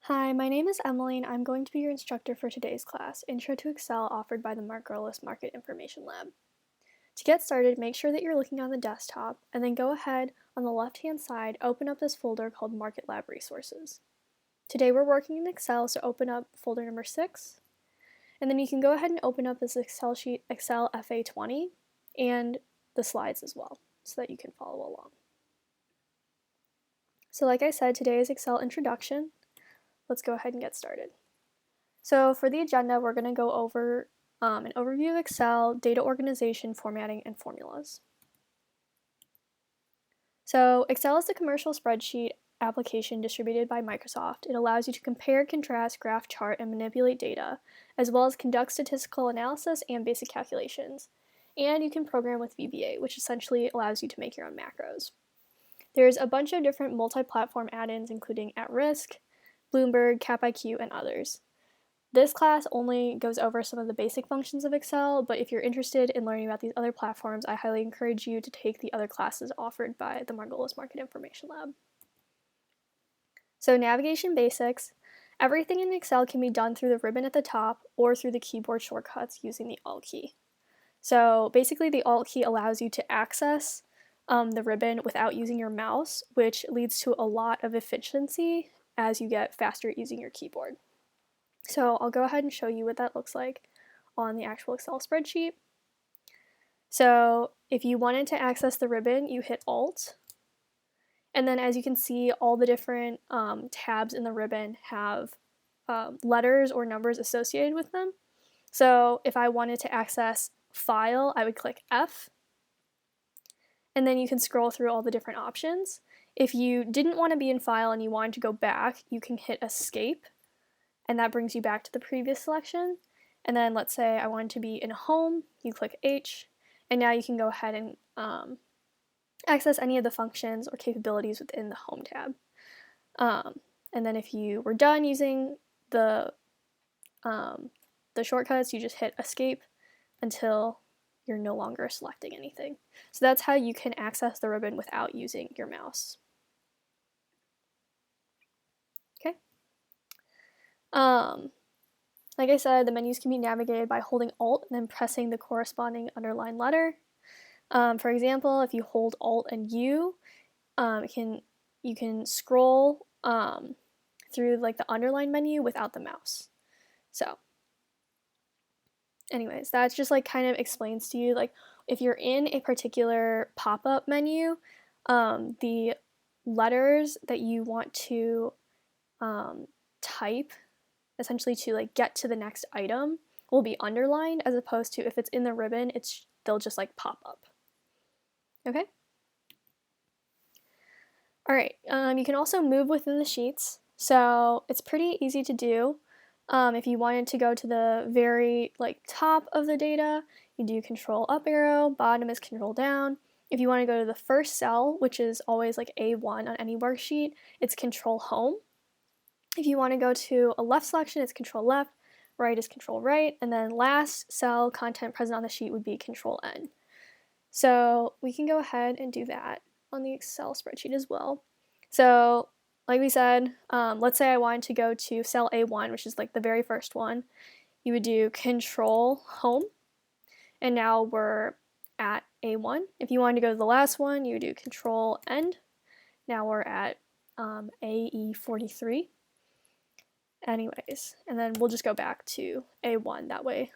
Hi, my name is Emily and I'm going to be your instructor for today's class, Intro to Excel, offered by the Margolis Market Information Lab. To get started, make sure that you're looking on the desktop and then go ahead on the left-hand side, open up this folder called Market Lab Resources. Today we're working in Excel, so open up folder number 6, and then you can go ahead and open up this Excel sheet, Excel FA20, and the slides as well, so that you can follow along. So like I said, today is Excel Introduction. Let's go ahead and get started. So for the agenda, we're going to go over an overview of Excel, data organization, formatting, and formulas. So Excel is the commercial spreadsheet application distributed by Microsoft. It allows you to compare, contrast, graph, chart, and manipulate data, as well as conduct statistical analysis and basic calculations. And you can program with VBA, which essentially allows you to make your own macros. There's a bunch of different multi-platform add-ins, including At Risk, Bloomberg, CapIQ, and others. This class only goes over some of the basic functions of Excel, but if you're interested in learning about these other platforms, I highly encourage you to take the other classes offered by the Margolis Market Information Lab. So navigation basics. Everything in Excel can be done through the ribbon at the top or through the keyboard shortcuts using the Alt key. So basically the Alt key allows you to access the ribbon without using your mouse, which leads to a lot of efficiency as you get faster at using your keyboard. So I'll go ahead and show you what that looks like on the actual Excel spreadsheet. So if you wanted to access the ribbon, you hit Alt. And then as you can see, all the different tabs in the ribbon have letters or numbers associated with them. So if I wanted to access File, I would click F. And then you can scroll through all the different options. If you didn't want to be in File and you wanted to go back, you can hit Escape. And that brings you back to the previous selection. And then let's say I wanted to be in Home, you click H, and now you can go ahead and access any of the functions or capabilities within the Home tab. And then if you were done using the shortcuts, you just hit Escape until you're no longer selecting anything. So that's how you can access the ribbon without using your mouse. Okay. Like I said, the menus can be navigated by holding Alt and then pressing the corresponding underlined letter. For example, if you hold Alt and U, you can scroll through like the underline menu without the mouse. So anyways, that just like kind of explains to you, like if you're in a particular pop-up menu, the letters that you want to type essentially to like get to the next item will be underlined, as opposed to if it's in the ribbon, they'll just like pop up. Okay. All right. You can also move within the sheets, so it's pretty easy to do. If you wanted to go to the very like top of the data, you do Control up arrow. Bottom is Control down. If you want to go to the first cell, which is always like A1 on any worksheet, it's Control home. If you want to go to a left selection, it's Control left, right is Control right, and then last cell content present on the sheet would be Control N. So we can go ahead and do that on the Excel spreadsheet as well. So like we said, let's say I wanted to go to cell A1, which is like the very first one. You would do Control home, and now we're at A1. If you wanted to go to the last one, you would do Control End. Now we're at AE43. Anyways, and then we'll just go back to A1. That way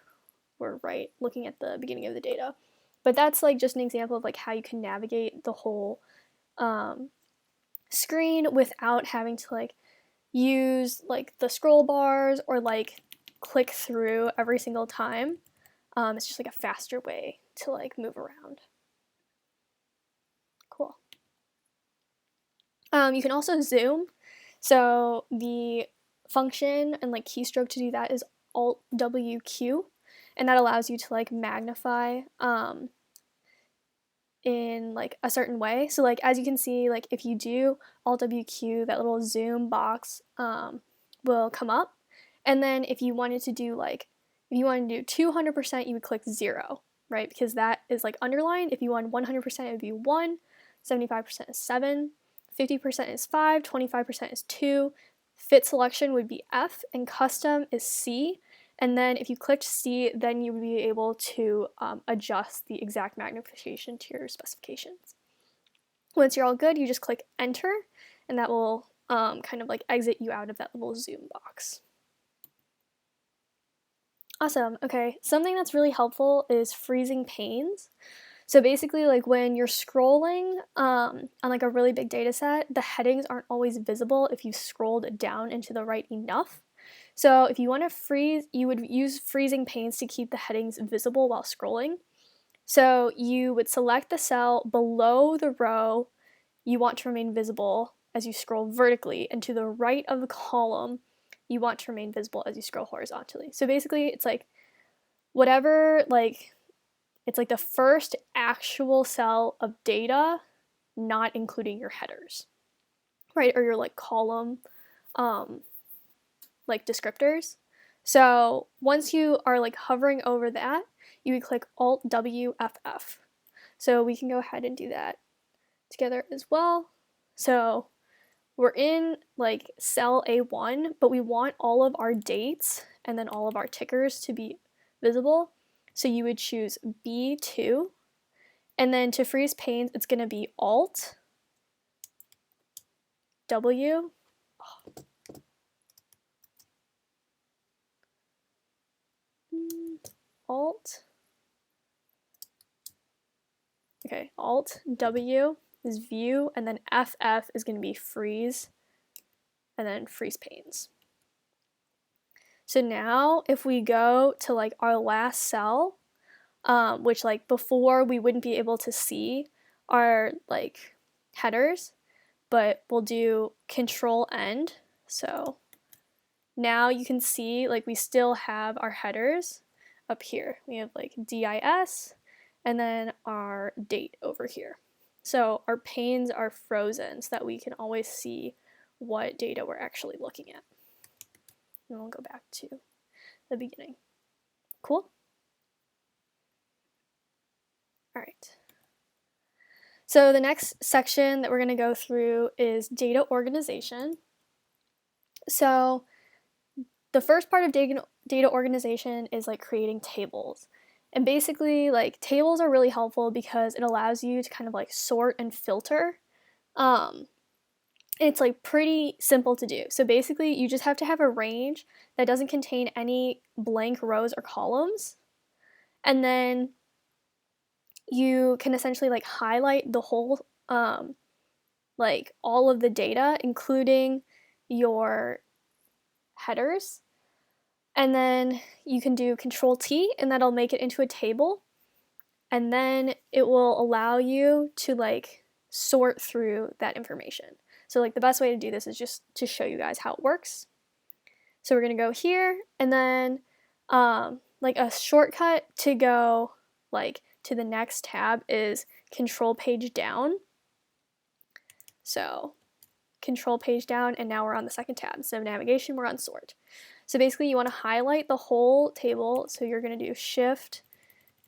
we're right looking at the beginning of the data. But that's like just an example of like how you can navigate the whole screen without having to like use like the scroll bars or like click through every single time. It's just like a faster way to like move around. Cool. You can also zoom. So the function and like keystroke to do that is Alt WQ, and that allows you to like magnify in like a certain way. So like as you can see, like if you do Alt WQ, that little zoom box will come up, and then if you wanted to do 200%, you would click 0, right? Because that is like underlined. If you want 100%, it would be 1, 75% is 7, 50% is 5, 25% is 2, fit selection would be F, and custom is C. And then if you clicked C, then you would be able to adjust the exact magnification to your specifications. Once you're all good, you just click enter, and that will kind of like exit you out of that little zoom box. Awesome. Okay, something that's really helpful is freezing panes. So basically, like when you're scrolling on like a really big data set, the headings aren't always visible if you scrolled down into the right enough. So if you want to freeze, you would use freezing panes to keep the headings visible while scrolling. So you would select the cell below the row you want to remain visible as you scroll vertically, and to the right of the column you want to remain visible as you scroll horizontally. So basically it's like whatever, like it's like the first actual cell of data, not including your headers, right? Or your like column like descriptors. So once you are like hovering over that, you would click Alt W FF. So we can go ahead and do that together as well. So we're in like cell A1, but we want all of our dates and then all of our tickers to be visible. So you would choose B2, and then to freeze panes, it's going to be Alt W. Alt. Okay, Alt W is view, and then FF is going to be freeze, and then freeze panes. So now if we go to like our last cell, which like before we wouldn't be able to see our like headers, but we'll do Control End. So now you can see like we still have our headers up here. We have like DIS and then our date over here. So our panes are frozen so that we can always see what data we're actually looking at. And we'll go back to the beginning. Cool? All right. So the next section that we're going to go through is data organization. So the first part of data organization is like creating tables. And basically like tables are really helpful because it allows you to kind of like sort and filter. It's like pretty simple to do. So basically you just have to have a range that doesn't contain any blank rows or columns. And then you can essentially like highlight the whole, like all of the data, including your headers. And then you can do Control T, and that'll make it into a table. And then it will allow you to like sort through that information. So like the best way to do this is just to show you guys how it works. So we're gonna go here, and then like a shortcut to go like to the next tab is Control Page Down. So Control Page Down, and now we're on the second tab. Instead of navigation, we're on sort. So basically you want to highlight the whole table. So you're going to do Shift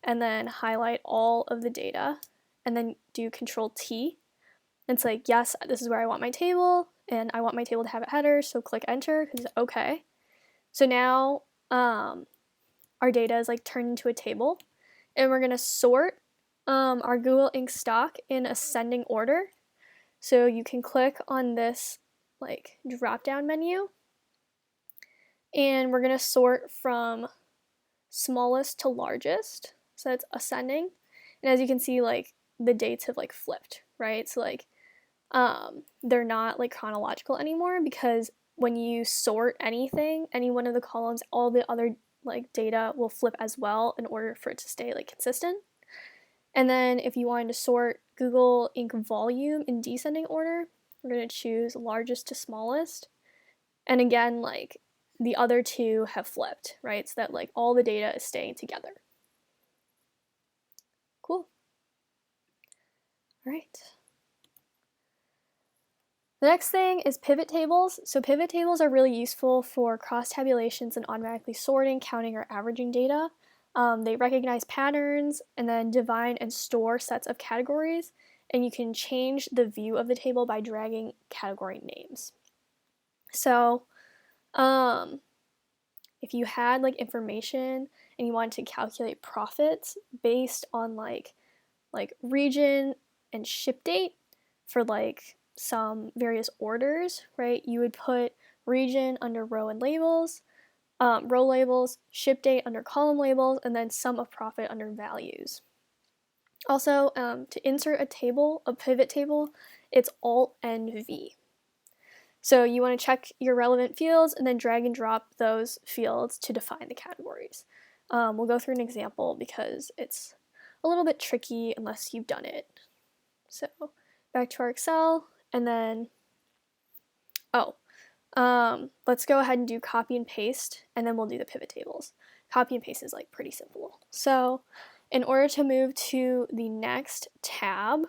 and then highlight all of the data, and then do Control T. And it's like, yes, this is where I want my table, and I want my table to have a header, so click enter because it's okay. So now our data is like turned into a table, and we're going to sort our Google Inc stock in ascending order. So you can click on this like drop down menu, and we're going to sort from smallest to largest. So it's ascending. And as you can see, like the dates have like flipped, right? So like they're not like chronological anymore, because when you sort anything, any one of the columns, all the other like data will flip as well in order for it to stay like consistent. And then if you wanted to sort Google Inc volume in descending order, we're going to choose largest to smallest. And again, like the other two have flipped, right? So that like all the data is staying together. Cool. All right. The next thing is pivot tables. So pivot tables are really useful for cross tabulations and automatically sorting, counting, or averaging data. They recognize patterns and then define and store sets of categories, and you can change the view of the table by dragging category names. So if you had like information and you wanted to calculate profits based on like region and ship date for like some various orders, right? You would put region under row and labels, row labels, ship date under column labels, and then sum of profit under values. Also, to insert a table, a pivot table, it's Alt-N-V. So you want to check your relevant fields and then drag and drop those fields to define the categories. We'll go through an example because it's a little bit tricky unless you've done it. So back to our Excel, and then, let's go ahead and do copy and paste, and then we'll do the pivot tables. Copy and paste is like pretty simple. So in order to move to the next tab,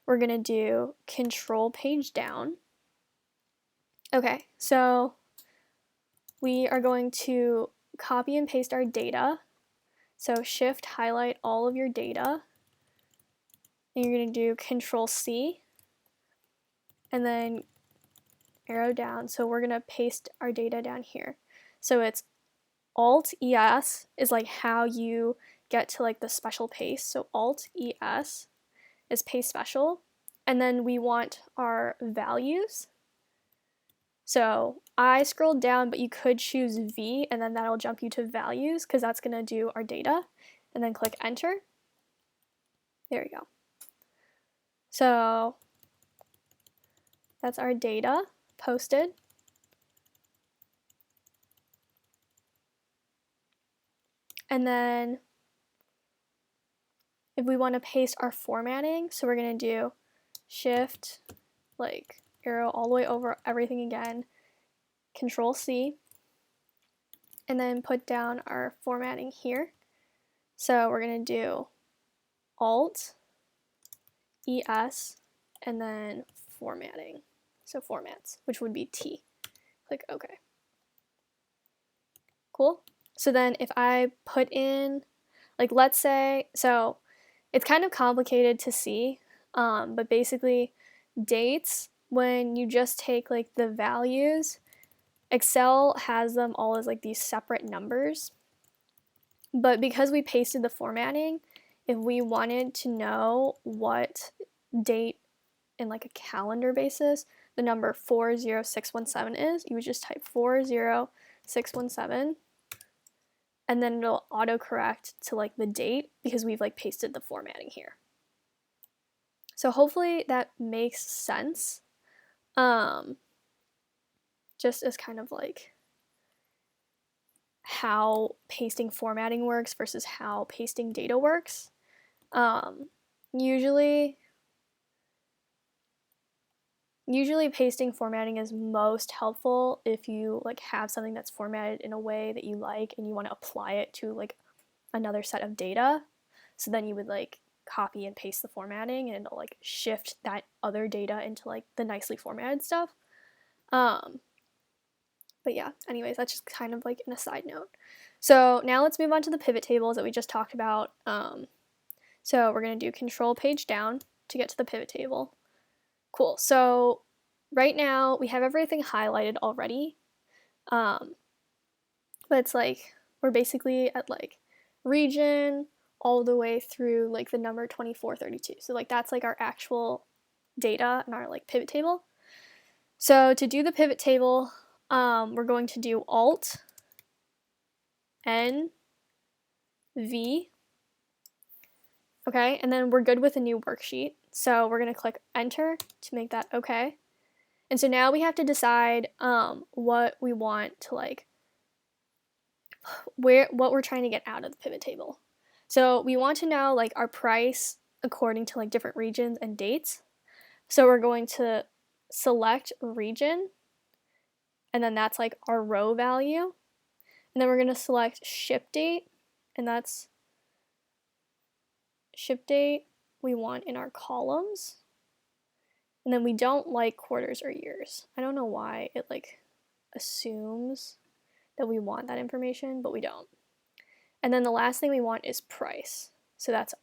we're gonna do Control Page Down. Okay, so we are going to copy and paste our data. So Shift highlight all of your data, and you're going to do Control C, and then arrow down. So we're going to paste our data down here. So it's Alt ES is like how you get to like the special paste. So Alt ES is paste special, and then we want our values. So I scrolled down, but you could choose V, and then that'll jump you to values because that's going to do our data, and then click enter. There we go. So that's our data posted. And then if we want to paste our formatting, so we're going to do Shift, like arrow all the way over everything again, Control C, and then put down our formatting here. So we're going to do Alt ES and then formatting. So formats, which would be T. Click OK. Cool. So then if I put in, like let's say, so it's kind of complicated to see, but basically dates, when you just take like the values, Excel has them all as like these separate numbers. But because we pasted the formatting, if we wanted to know what date in like a calendar basis the number 40617 is, you would just type 40617, and then it'll autocorrect to like the date because we've like pasted the formatting here. So hopefully that makes sense. Just as kind of like how pasting formatting works versus how pasting data works. Usually pasting formatting is most helpful if you like have something that's formatted in a way that you like and you want to apply it to like another set of data. So then you would like copy and paste the formatting and it'll like shift that other data into like the nicely formatted stuff. But yeah, anyways, that's just kind of like an aside note. So now let's move on to the pivot tables that we just talked about. So we're going to do Control Page Down to get to the pivot table. Cool. So right now we have everything highlighted already. But it's like we're basically at like region all the way through like the number 2432. So like that's like our actual data in our like pivot table. So to do the pivot table, we're going to do Alt N V. Okay, and then we're good with a new worksheet. So we're going to click enter to make that okay. And so now we have to decide what we want to like, what we're trying to get out of the pivot table. So we want to know like our price according to like different regions and dates. So we're going to select region, and then that's like our row value. And then we're going to select ship date, and that's ship date we want in our columns. And then we don't like quarters or years. I don't know why it like assumes that we want that information, but we don't. And then the last thing we want is price. So that's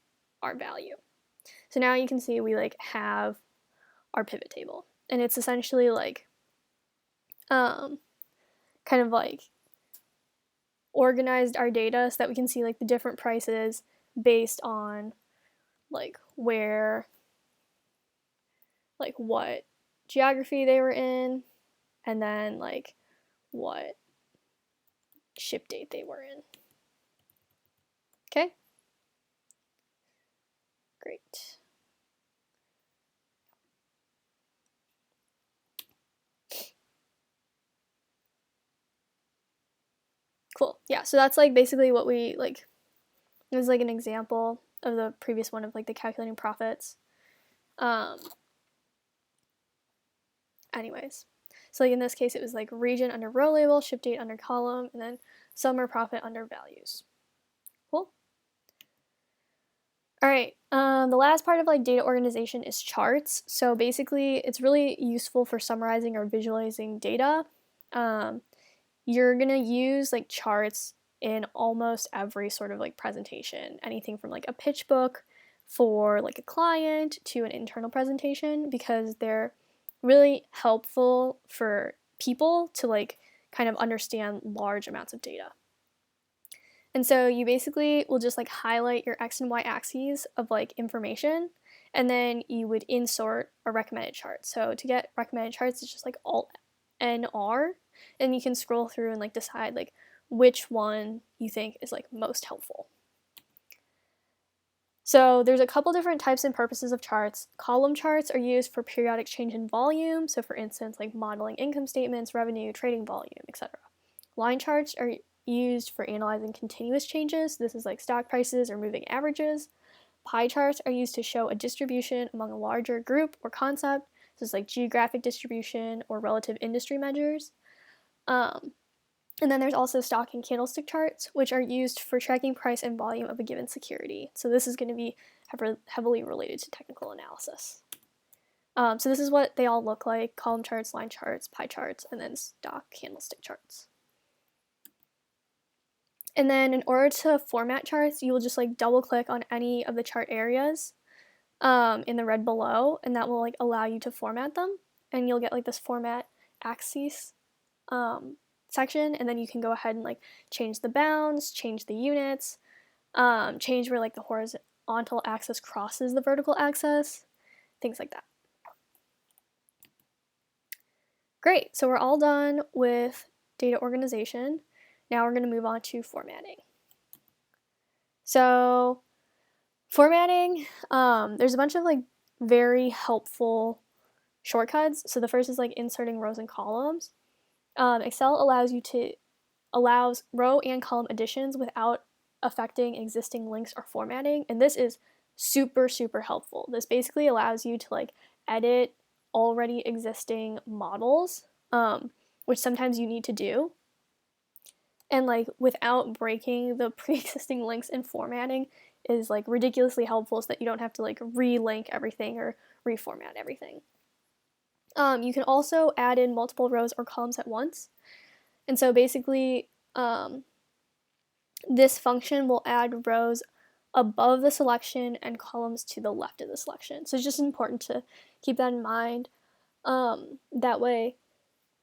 our value. So now you can see we like have our pivot table. And it's essentially like kind of like organized our data so that we can see like the different prices based on like where, like what geography they were in, and then like what ship date they were in. Okay, great. Cool. Yeah, so that's like basically what we like. It was like an example of the previous one of like the calculating profits. Anyways, so like in this case, it was like region under row label, ship date under column, and then sum or profit under values. Cool. All right. The last part of like data organization is charts. So basically, it's really useful for summarizing or visualizing data. You're gonna use like charts in almost every sort of like presentation, anything from like a pitch book for like a client to an internal presentation, because they're really helpful for people to like kind of understand large amounts of data. And so you basically will just like highlight your X and Y axes of like information, and then you would insert a recommended chart. So to get recommended charts, it's just like Alt NR, and you can scroll through and like decide like which one you think is like most helpful. So there's a couple different types and purposes of charts. Column charts are used for periodic change in volume. So for instance, like modeling income statements, revenue, trading volume, etc. Line charts are used for analyzing continuous changes. This is like stock prices or moving averages. Pie charts are used to show a distribution among a larger group or concept. This is like geographic distribution or relative industry measures. And then there's also stock and candlestick charts, which are used for tracking price and volume of a given security. So this is going to be heavily related to technical analysis. So this is what they all look like: column charts, line charts, pie charts, and then stock candlestick charts. And then in order to format charts, you will just like double click on any of the chart areas in the red below, and that will like allow you to format them. And you'll get like this format axes section, and then you can go ahead and like change the bounds, change the units, change where like the horizontal axis crosses the vertical axis, things like that. Great, so we're all done with data organization. Now we're going to move on to formatting. So formatting, there's a bunch of like very helpful shortcuts. So the first is like inserting rows and columns. Excel allows row and column additions without affecting existing links or formatting, and this is super helpful. This basically allows you to like edit already existing models, which sometimes you need to do, and like without breaking the pre-existing links and formatting is like ridiculously helpful, so that you don't have to like relink everything or reformat everything. You can also add in multiple rows or columns at once. And so basically, this function will add rows above the selection and columns to the left of the selection. So it's just important to keep that in mind. That way,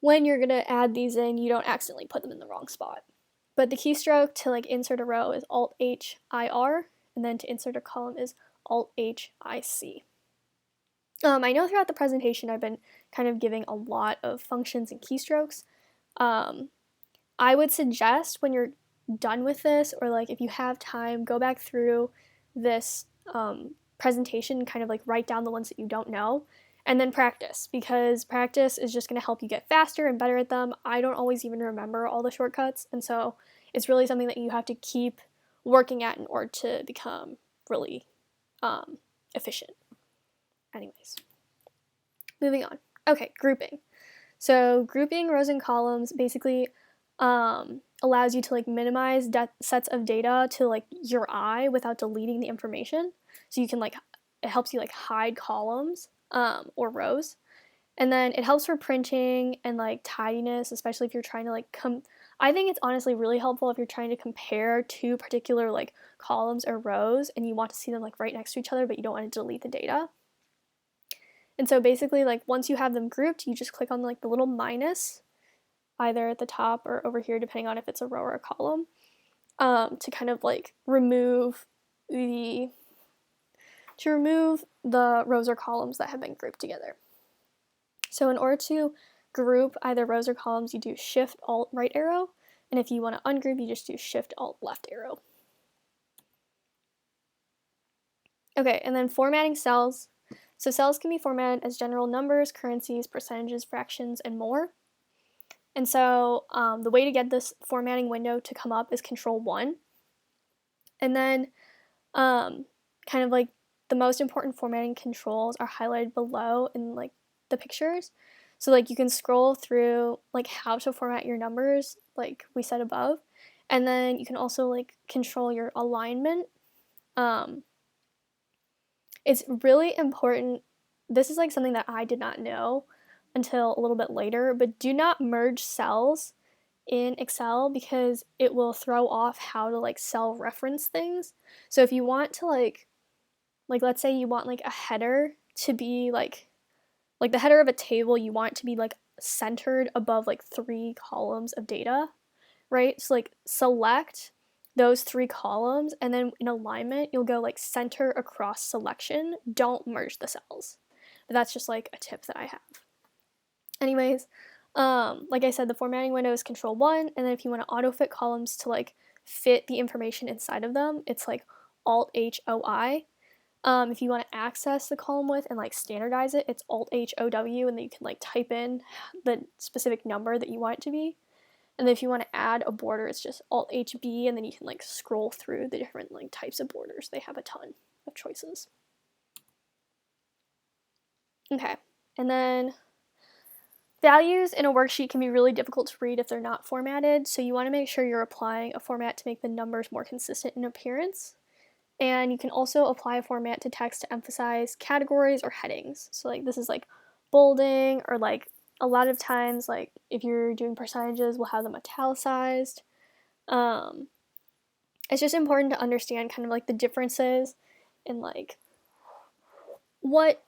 when you're going to add these in, you don't accidentally put them in the wrong spot. But the keystroke to like insert a row is Alt-H-I-R, and then to insert a column is Alt-H-I-C. I know throughout the presentation I've been kind of giving a lot of functions and keystrokes. I would suggest when you're done with this, or like if you have time, go back through this presentation and kind of like write down the ones that you don't know, and then practice, because practice is just going to help you get faster and better at them. I don't always even remember all the shortcuts, and so it's really something that you have to keep working at in order to become really efficient. Anyways, moving on. Okay, grouping. So grouping rows and columns basically allows you to like minimize sets of data to like your eye without deleting the information. So you can like, it helps you like hide columns or rows. And then it helps for printing and like tidiness, especially if you're trying to like I think it's honestly really helpful if you're trying to compare two particular like columns or rows and you want to see them like right next to each other, but you don't want to delete the data. And so basically, like once you have them grouped, you just click on like the little minus either at the top or over here, depending on if it's a row or a column, to kind of like remove the rows or columns that have been grouped together. So in order to group either rows or columns, you do Shift Alt right arrow, and if you want to ungroup, you just do Shift Alt left arrow. Okay, and then formatting cells. So cells can be formatted as general numbers, currencies, percentages, fractions, and more. And so the way to get this formatting window to come up is Control-1. And then kind of like the most important formatting controls are highlighted below in like the pictures. So like you can scroll through like how to format your numbers like we said above. And then you can also like control your alignment. It's really important. This is like something that I did not know until a little bit later, but do not merge cells in Excel because it will throw off how to like cell reference things. So if you want to like let's say you want like a header to be like the header of a table, you want it to be like centered above like 3 columns of data, right? So like select those 3 columns, and then in alignment, you'll go like center across selection. Don't merge the cells. But that's just like a tip that I have. Anyways, like I said, the formatting window is Control-1, and then if you want to autofit columns to like fit the information inside of them, it's like Alt-H-O-I. If you want to access the column width and like standardize it, it's Alt-H-O-W, and then you can like type in the specific number that you want it to be. And then if you want to add a border, it's just Alt-HB, and then you can like scroll through the different like types of borders. They have a ton of choices. Okay, and then values in a worksheet can be really difficult to read if they're not formatted, so you want to make sure you're applying a format to make the numbers more consistent in appearance. And you can also apply a format to text to emphasize categories or headings. So like this is like bolding, or like a lot of times like if you're doing percentages, we'll have them italicized. It's just important to understand kind of like the differences in like what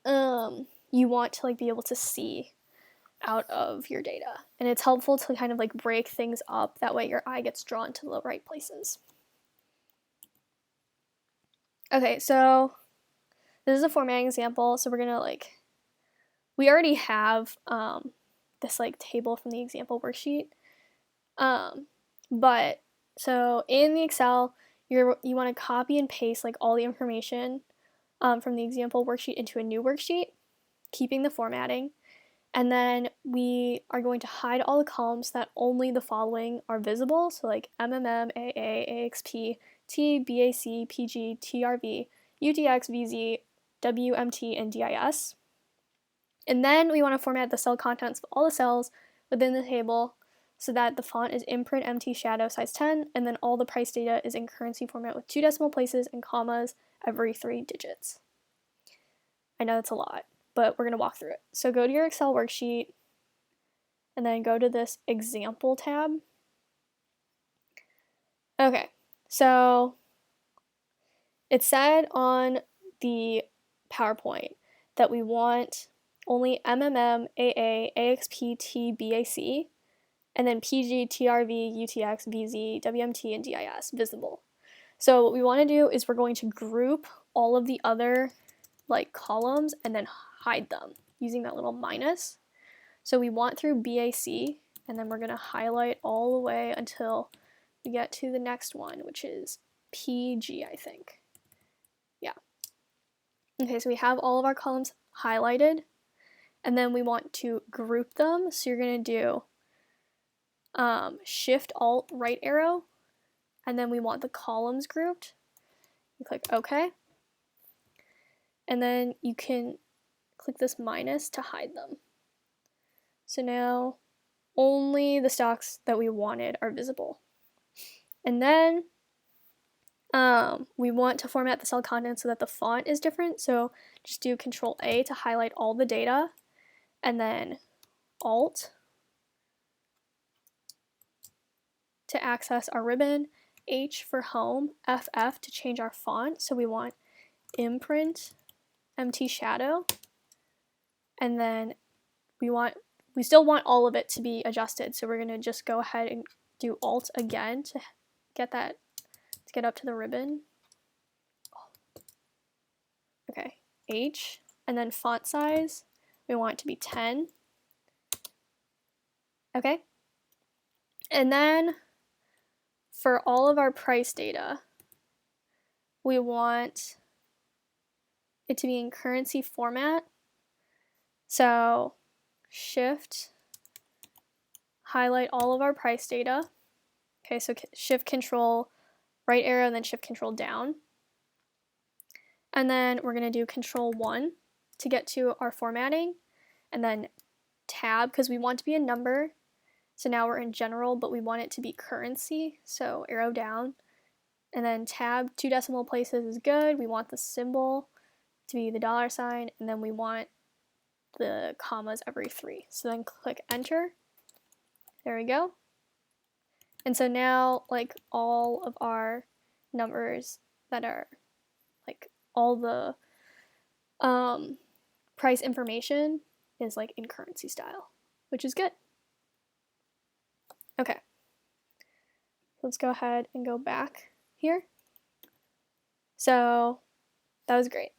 you want to like be able to see out of your data. And it's helpful to kind of like break things up. That way your eye gets drawn to the right places. Okay, so this is a formatting example. So we're gonna like, we already have this like table from the example worksheet. But so in the Excel, you want to copy and paste like all the information from the example worksheet into a new worksheet, keeping the formatting. And then we are going to hide all the columns so that only the following are visible. So like MMM, AA, AXP, T, BAC, PG, TRV, UTX, VZ, WMT, and DIS. And then we want to format the cell contents of all the cells within the table so that the font is imprint MT shadow size 10, and then all the price data is in currency format with 2 decimal places and commas every 3 digits. I know that's a lot, but we're going to walk through it. So go to your Excel worksheet, and then go to this example tab. Okay, so it said on the PowerPoint that we want only MMM, AA, AXP, T, BAC, and then PG, TRV, UTX, VZ, WMT, and DIS visible. So what we want to do is we're going to group all of the other like columns and then hide them using that little minus. So we want through BAC, and then we're going to highlight all the way until we get to the next one, which is PG, I think. Yeah. Okay, so we have all of our columns highlighted, and then we want to group them. So you're going to do Shift Alt right arrow, and then we want the columns grouped. You click OK, and then you can click this minus to hide them. So now only the stocks that we wanted are visible. And then we want to format the cell content so that the font is different. So just do Control A to highlight all the data, and then Alt to access our ribbon, H for home, FF to change our font. So we want imprint MT shadow, and then we want we still want all of it to be adjusted. So we're going to just go ahead and do Alt again to get that, to get up to the ribbon. Okay, H, and then font size, we want it to be 10. Okay, and then for all of our price data, we want it to be in currency format. So Shift, highlight all of our price data. Okay, so Shift Control right arrow and then Shift Control down. And then we're going to do Control 1 to get to our formatting, and then Tab because we want to be a number. So now we're in general, but we want it to be currency. So arrow down, and then Tab, 2 decimal places is good. We want the symbol to be the $sign, and then we want the commas every 3. So then click Enter. There we go. And so now, like, all of our numbers that are, like, all the price information is, like, in currency style, which is good. Okay. Let's go ahead and go back here. So that was great.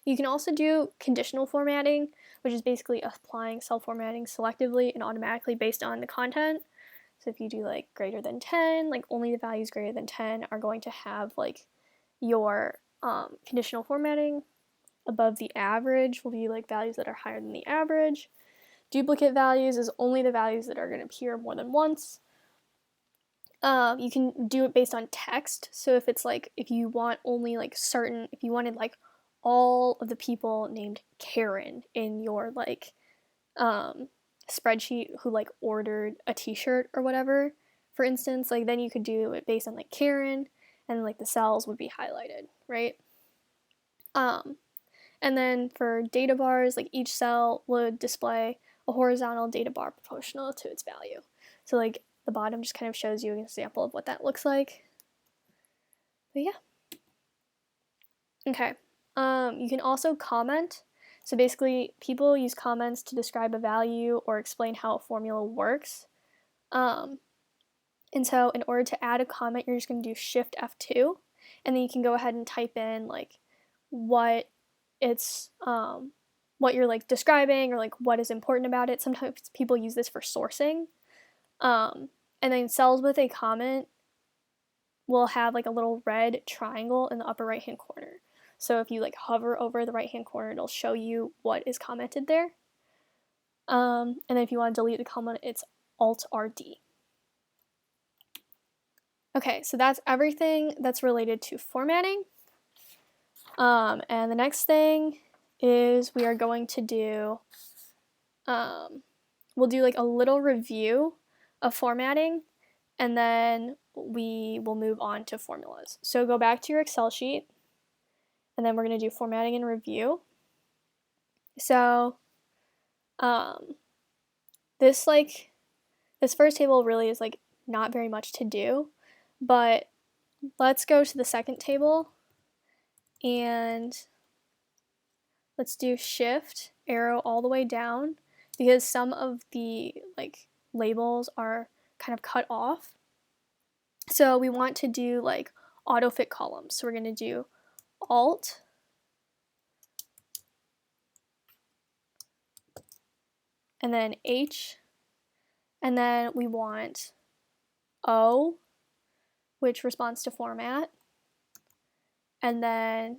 You can also do conditional formatting, which is basically applying cell formatting selectively and automatically based on the content. So if you do like greater than 10, like only the values greater than 10 are going to have like your conditional formatting. Above the average will be like values that are higher than the average. Duplicate values is only the values that are going to appear more than once. You can do it based on text. So if it's like, if you want only like certain, if you wanted like all of the people named Karen in your like spreadsheet who like ordered a t-shirt or whatever, for instance, like then you could do it based on like Karen, and like the cells would be highlighted, right? And then for data bars, like each cell would display a horizontal data bar proportional to its value. So like the bottom just kind of shows you an example of what that looks like. But yeah. Okay. You can also comment. So basically, people use comments to describe a value or explain how a formula works. And so in order to add a comment, you're just going to do Shift F2, and then you can go ahead and type in like what it's what you're like describing or like what is important about it. Sometimes people use this for sourcing. And then cells with a comment will have like a little red triangle in the upper right hand corner. So if you like hover over the right hand corner, it'll show you what is commented there. And then if you want to delete the comment, it's Alt-RD. Okay, so that's everything that's related to formatting. And the next thing is we are going to do, we'll do like a little review of formatting, and then we will move on to formulas. So go back to your Excel sheet, and then we're going to do formatting and review. So this first table really is like not very much to do, but let's go to the second table and let's do Shift arrow all the way down, because some of the like labels are kind of cut off. So we want to do like Autofit Columns. So we're going to do Alt, and then H, and then we want O, which responds to format, and then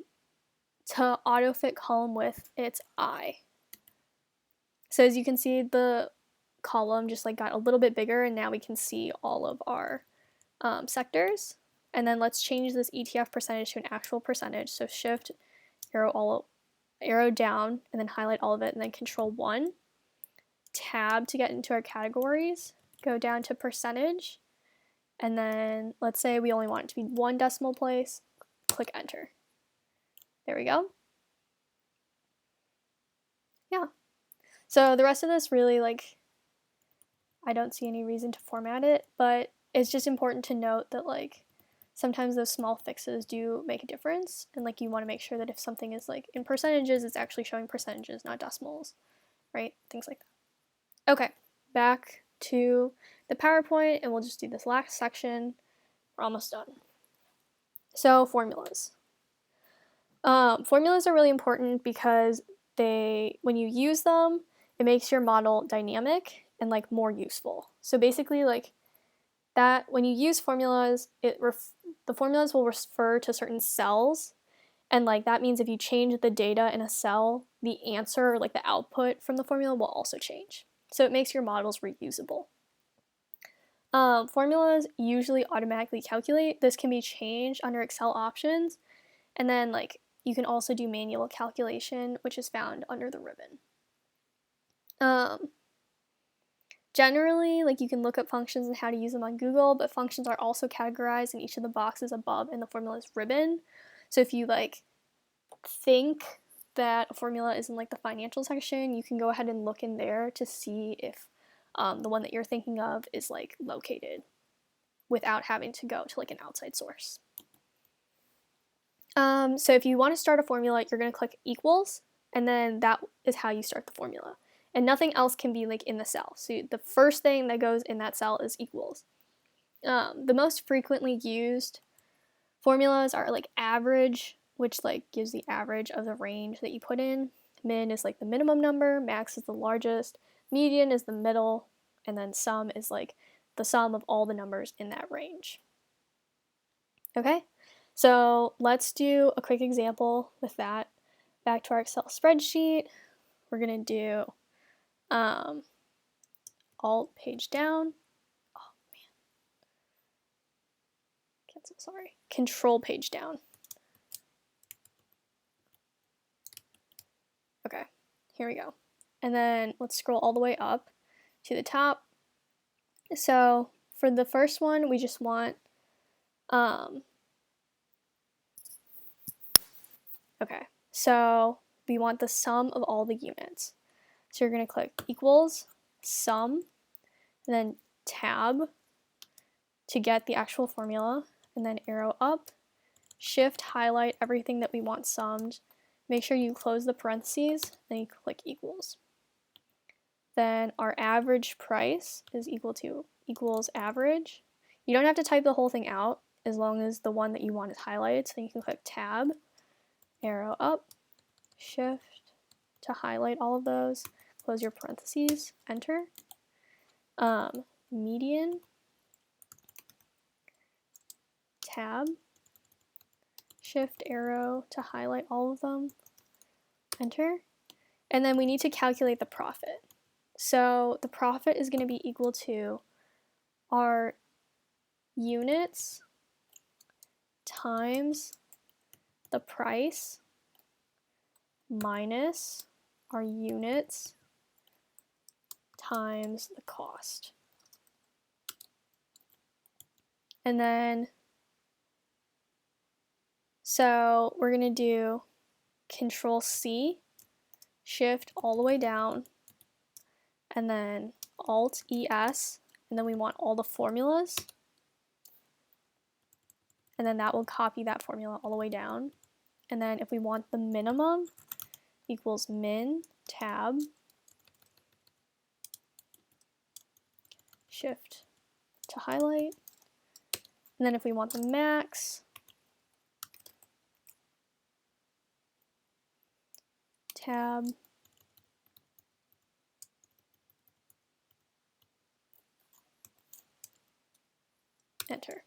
to autofit column width, it's I. So as you can see, the column just like got a little bit bigger, and now we can see all of our sectors. And then let's change this ETF percentage to an actual percentage. So Shift arrow down, and then highlight all of it, and then Control 1. Tab to get into our categories. Go down to percentage, and then let's say we only want it to be 1 decimal place. Click Enter. There we go. Yeah. So the rest of this really, like, I don't see any reason to format it, but it's just important to note that like sometimes those small fixes do make a difference, and like you want to make sure that if something is like in percentages, it's actually showing percentages, not decimals, right? Things like that. Okay, back to the PowerPoint, and we'll just do this last section. We're almost done. So formulas. Formulas are really important because when you use them, it makes your model dynamic and like more useful. So basically, like that when you use formulas, the formulas will refer to certain cells, and like that means if you change the data in a cell, the answer or like the output from the formula will also change. So it makes your models reusable. Formulas usually automatically calculate. This can be changed under Excel options, and then like you can also do manual calculation, which is found under the ribbon. Generally, like you can look up functions and how to use them on Google, but functions are also categorized in each of the boxes above in the formulas ribbon. So if you like think that a formula is in like the financial section, you can go ahead and look in there to see if the one that you're thinking of is like located without having to go to like an outside source. So if you want to start a formula, you're going to click equals, and then that is how you start the formula. And nothing else can be like in the cell. So the first thing that goes in that cell is equals. The most frequently used formulas are like average, which like gives the average of the range that you put in. Min is like the minimum number, max is the largest, median is the middle, and then sum is like the sum of all the numbers in that range. Okay, so let's do a quick example with that. Back to our Excel spreadsheet, we're gonna do Alt page down. Oh man, cancel, sorry. Control page down. Okay, here we go. And then let's scroll all the way up to the top. So for the first one, we just want, okay, so we want the sum of all the units. So you're gonna click equals, sum, and then tab to get the actual formula, and then arrow up, shift, highlight everything that we want summed. Make sure you close the parentheses, then you click equals. Then our average price is equals average. You don't have to type the whole thing out as long as the one that you want is highlighted. So then you can click tab, arrow up, shift to highlight all of those, close your parentheses, enter. Median, tab, shift arrow to highlight all of them, enter. And then we need to calculate the profit. So the profit is going to be equal to our units times the price minus our units times the cost. And then, so we're going to do Control C, shift all the way down, and then Alt ES, and then we want all the formulas, and then that will copy that formula all the way down. And then if we want the minimum, equals min, tab, shift to highlight. And then if we want the max, tab, enter.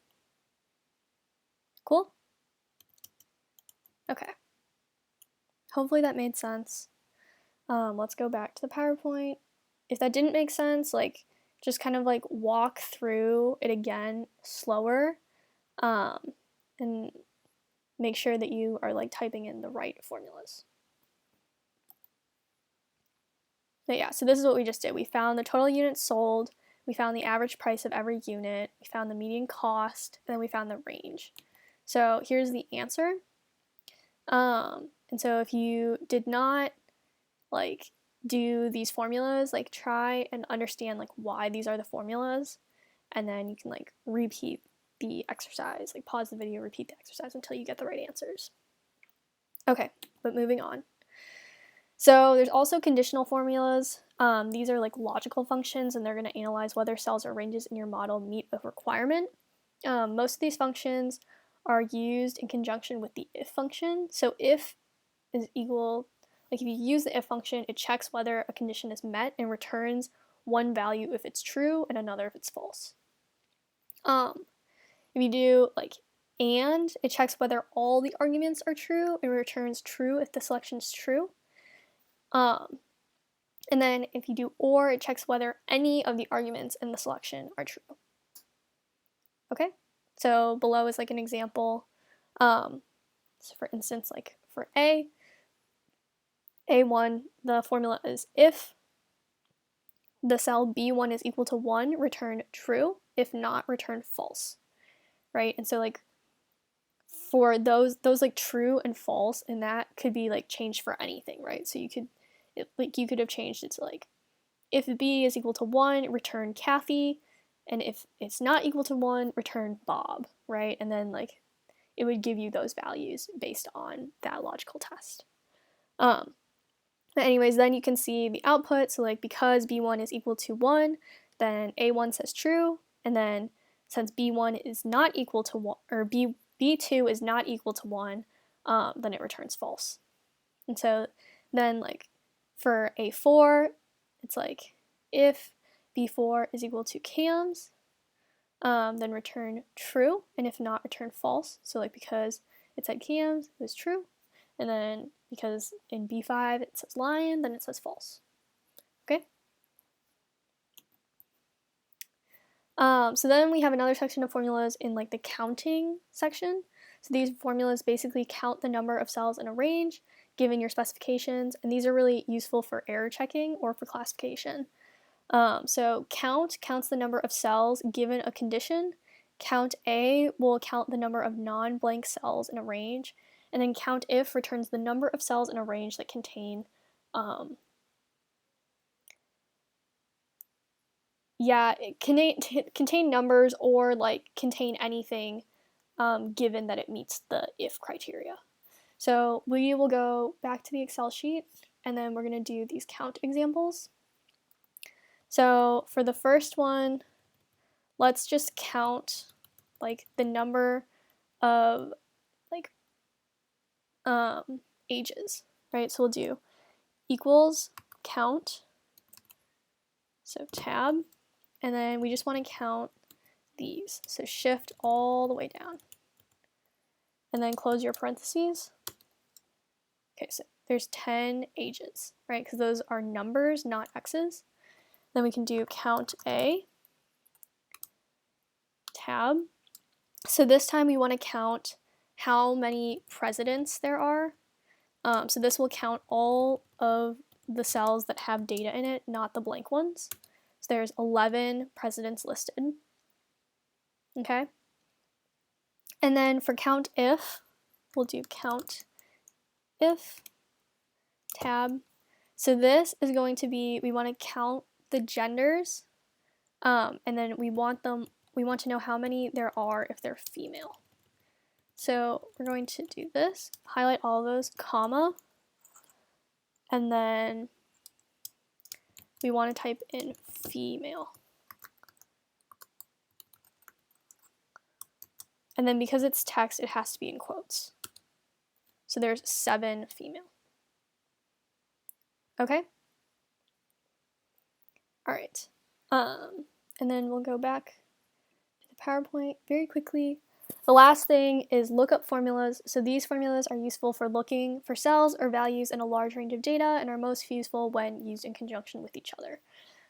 Cool? Okay. Hopefully that made sense. Let's go back to the PowerPoint. If that didn't make sense, like just kind of like walk through it again slower, and make sure that you are like typing in the right formulas. So yeah, so this is what we just did. We found the total units sold, we found the average price of every unit, we found the median cost, and then we found the range. So here's the answer. And so if you did not like do these formulas, like try and understand like why these are the formulas, and then you can like repeat the exercise, like pause the video, repeat the exercise until you get the right answers. Okay, but moving on. So there's also conditional formulas. These are like logical functions, and they're going to analyze whether cells or ranges in your model meet a requirement. Most of these functions are used in conjunction with the if function. So if is equal, like if you use the if function, it checks whether a condition is met and returns one value if it's true and another if it's false. If you do like and, it checks whether all the arguments are true and returns true if the selection is true. And then if you do or, it checks whether any of the arguments in the selection are true. Okay, so below is like an example. So for instance, like for A1, the formula is if the cell B1 is equal to 1, return true. If not, return false, right? And so like for those like true and false, and that could be like changed for anything, right? So you could have changed it to like if B is equal to 1, return Kathy, and if it's not equal to 1, return Bob, right? And then like it would give you those values based on that logical test. But anyways, then you can see the output. So like because B1 is equal to 1, then A1 says true, and then since B1 is not equal to 1, or B2 is not equal to 1, then it returns false. And so then like for A4, it's like if B4 is equal to cams, then return true, and if not, return false. So like because it said cams, it was true, and then because in B5 it says lion, then it says false. Okay. So then we have another section of formulas in like the counting section. So these formulas basically count the number of cells in a range given your specifications, and these are really useful for error checking or for classification. So count counts the number of cells given a condition. Count A will count the number of non-blank cells in a range, and then count if returns the number of cells in a range that contain contain numbers or like contain anything given that it meets the if criteria. So we will go back to the Excel sheet, and then we're going to do these count examples. So for the first one, let's just count like the number of like ages, right? So we'll do equals count, so tab, and then we just want to count these. So shift all the way down, and then close your parentheses. Okay, so there's 10 ages, right? Because those are numbers, not x's. Then we can do count A, tab. So this time we want to count how many presidents there are. So this will count all of the cells that have data in it, not the blank ones. So there's 11 presidents listed. Okay. And then for count if, we'll do count if, tab. So this is going to be, we want to count the genders, and then we want to know how many there are if they're female. So we're going to do this, highlight all of those, comma, and then we want to type in female. And then because it's text, it has to be in quotes. So there's 7 female. Okay? All right. And then we'll go back to the PowerPoint very quickly. The last thing is lookup formulas. So these formulas are useful for looking for cells or values in a large range of data and are most useful when used in conjunction with each other.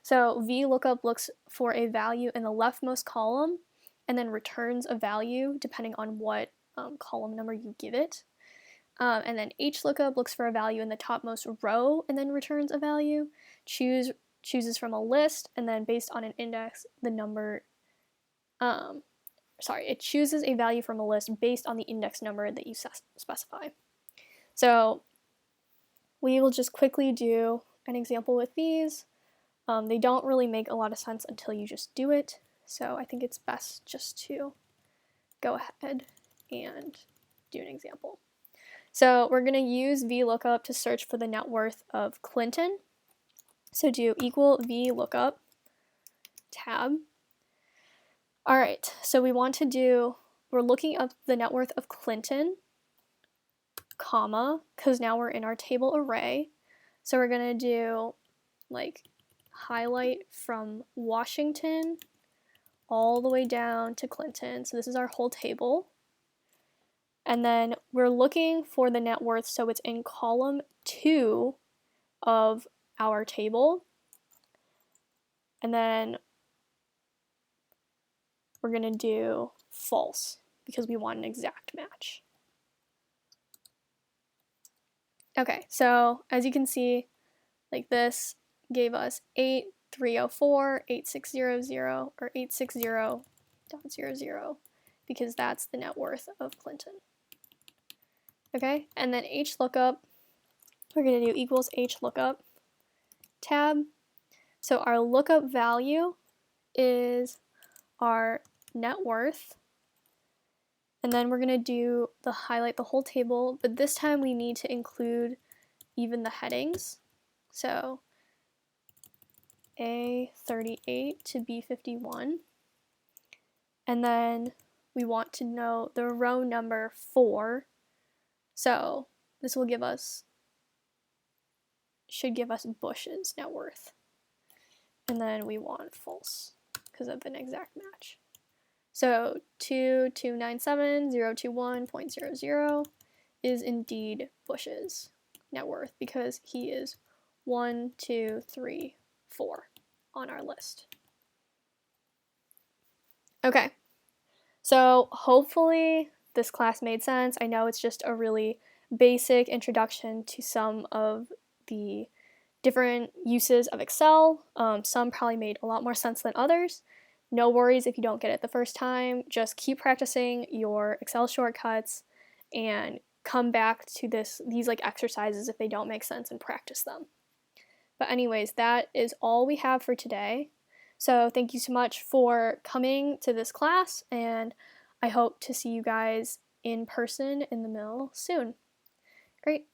So VLOOKUP looks for a value in the leftmost column and then returns a value depending on what column number you give it. And then HLOOKUP looks for a value in the topmost row and then returns a value. Chooses from a list, and then based on an index, the number, it chooses a value from a list based on the index number that you specify. So we will just quickly do an example with these. They don't really make a lot of sense until you just do it, so I think it's best just to go ahead and do an example. So we're going to use VLOOKUP to search for the net worth of Clinton. So do equal VLOOKUP, tab. All right, so we want to do, we're looking up the net worth of Clinton, comma, because now we're in our table array. So we're going to do like highlight from Washington all the way down to Clinton. So this is our whole table. And then we're looking for the net worth, so it's in column 2 of our table. And then we're going to do false because we want an exact match. Okay, so as you can see, like this gave us 8304, 8600, or 860.00 because that's the net worth of Clinton. Okay, and then HLOOKUP, we're going to do equals HLOOKUP, tab. So our lookup value is our net worth. And then we're going to do the highlight the whole table, but this time we need to include even the headings. So A38 to B51. And then we want to know the row number 4. So this will give us, should give us Bush's net worth. And then we want false because of an exact match. So 2297021.00 is indeed Bush's net worth because he is 1, 2, 3, 4 on our list. Okay, so hopefully this class made sense. I know it's just a really basic introduction to some of the different uses of Excel. Some probably made a lot more sense than others. No worries if you don't get it the first time. Just keep practicing your Excel shortcuts and come back to these like exercises if they don't make sense and practice them. But anyways, that is all we have for today. So thank you so much for coming to this class, and I hope to see you guys in person in the mill soon. Great.